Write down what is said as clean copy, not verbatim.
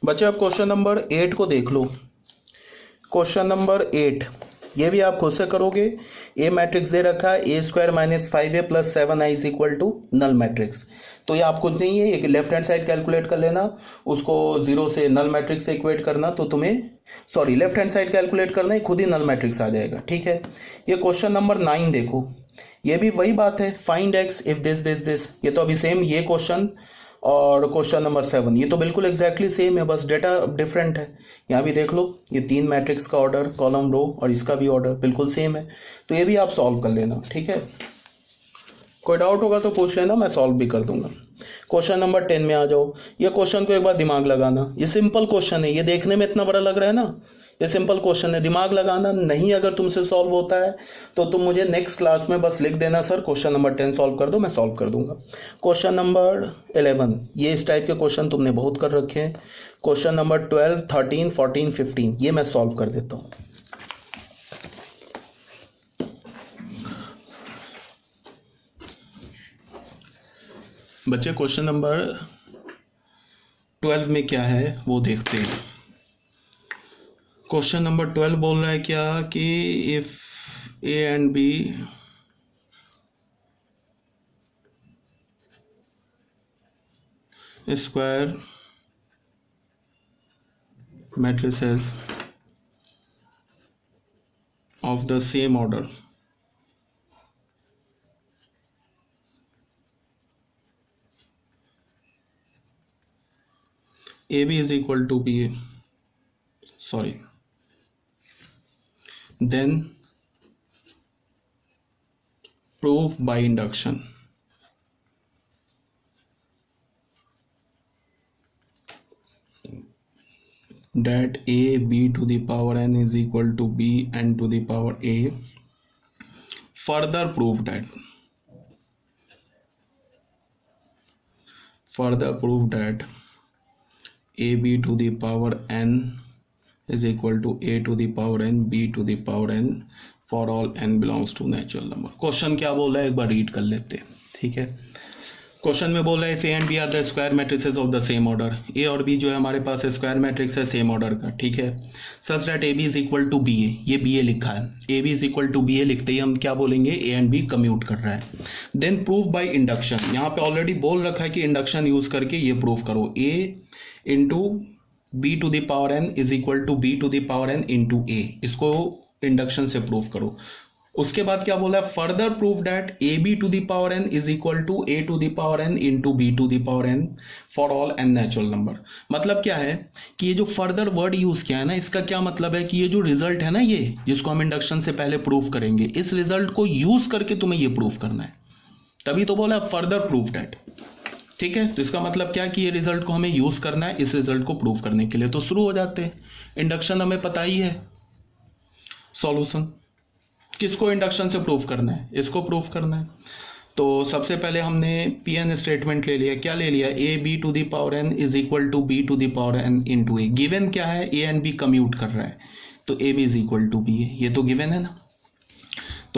बच्चे आप question number 8 को देख लो। क्वेश्चन नंबर 8 ये भी आप खुद से करोगे। ए मैट्रिक्स दे रखा है A square minus 5a plus 7i is equal to null matrix. तो ये आप खुद नहीं है, ये लेफ्ट हैंड साइड कैलकुलेट कर लेना, उसको 0 से नल मैट्रिक्स से इक्वेट करना, तो तुम्हें sorry left hand side calculate करना है, खुद ही नल मैट्रिक्स आ जाएगा। ठीक है, ये क्वेश्चन नंबर 9 देखो, ये भी वही बात है, find x if this this this. ये तो अभी सेम ये क्वेश्चन और क्वेश्चन नंबर 7 ये तो बिल्कुल एग्जैक्टली सेम है, बस डेटा डिफरेंट है। यहाँ भी देख लो, ये 3 मैट्रिक्स का ऑर्डर, कॉलम रो और इसका भी ऑर्डर बिल्कुल सेम है, तो ये भी आप सॉल्व कर लेना। ठीक है, कोई डाउट होगा तो पूछ लेना, मैं सॉल्व भी कर दूंगा। क्वेश्चन नंबर 10 में आ जाओ। ये क्वेश्चन को एक बार दिमाग लगाना, ये सिंपल क्वेश्चन है, ये देखने में इतना बड़ा लग रहा है ना, ये सिंपल क्वेश्चन है, दिमाग लगाना नहीं। अगर तुमसे सॉल्व होता है तो तुम मुझे नेक्स्ट क्लास में बस लिख देना सर क्वेश्चन नंबर 10 सॉल्व कर दो, मैं सॉल्व कर दूंगा। क्वेश्चन नंबर 11 ये इस टाइप के क्वेश्चन तुमने बहुत कर रखे हैं। क्वेश्चन नंबर 12, 13, 14, 15 ये मैं सॉल्व कर देता हूँ। बच्चे क्वेश्चन नंबर 12 में क्या है वो देखते हैं। क्वेश्चन नंबर 12 बोल रहा है क्या कि if A and B square matrices of the same order AB is equal to BA, sorry, then prove by induction that a b to the power n is equal to b n to the power a. Further prove that a b to the power n is equal to a to the power n b to the power n for all n belongs to natural number. Question क्या बोल रहा है एक बार read कर लेते हैं। ठीक है, क्वेश्चन में बोल रहा है if A and B are the square matrices of the same order, A और बी जो है हमारे पास स्क्वायर मैट्रिक्स है सेम ऑर्डर का। ठीक है, such that A B is equal to B A, ये बी ए लिखा है, A B is equal to B A लिखते ही हम क्या बोलेंगे, ए एंड बी कम्यूट कर रहा है। देन प्रूव बाय इंडक्शन, यहाँ पे ऑलरेडी बोल रखा है कि इंडक्शन यूज करके ये प्रूव करो, A into B to the power N is equal to B to the power N into A, इसको इंडक्शन से प्रूव करो। उसके बाद क्या बोला, further prove that A B to the power N is equal to A to the power N into B to the power N for all N natural number. मतलब क्या है कि ये जो फर्दर वर्ड यूज किया है ना, इसका क्या मतलब है कि ये जो रिजल्ट है ना, ये जिसको हम इंडक्शन से पहले प्रूव करेंगे, इस रिजल्ट को यूज करके तुम्हें ये प्रूव करना है, तभी तो बोला फर्दर प्रूव दैट। ठीक है, तो इसका मतलब क्या है कि ये रिजल्ट को हमें यूज करना है इस रिजल्ट को प्रूव करने के लिए। तो शुरू हो जाते हैं, इंडक्शन हमें पता ही है, सॉल्यूशन किसको इंडक्शन से प्रूव करना है, इसको प्रूव करना है। तो सबसे पहले हमने पी एन स्टेटमेंट ले लिया, क्या ले लिया, A B to the power N is equal to B to the power N into A. Given क्या है, ए एंड बी कम्यूट कर रहा है, तो A B is equal to B A, ये तो गिवन है ना।